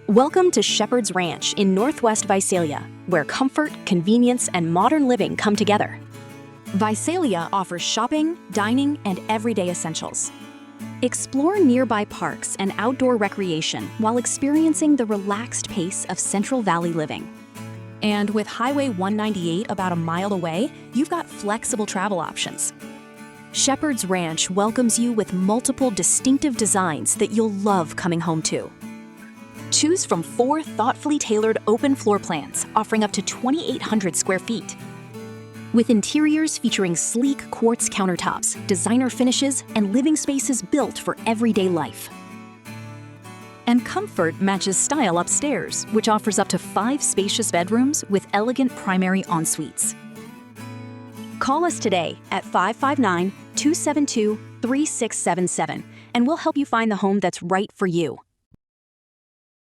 Welcome to Shepherd's Ranch in Northwest Visalia, where comfort, convenience, and modern living come together. Visalia offers shopping, dining, and everyday essentials. Explore nearby parks and outdoor recreation while experiencing the relaxed pace of Central Valley living. And with Highway 198 about a mile away, you've got flexible travel options. Shepherd's Ranch welcomes you with multiple distinctive designs that you'll love coming home to. Choose from 4 thoughtfully tailored open floor plans offering up to 2,800 square feet. With interiors featuring sleek quartz countertops, designer finishes, and living spaces built for everyday life. And comfort matches style upstairs, which offers up to 5 spacious bedrooms with elegant primary ensuites. Call us today at 559-272-3677, and we'll help you find the home that's right for you.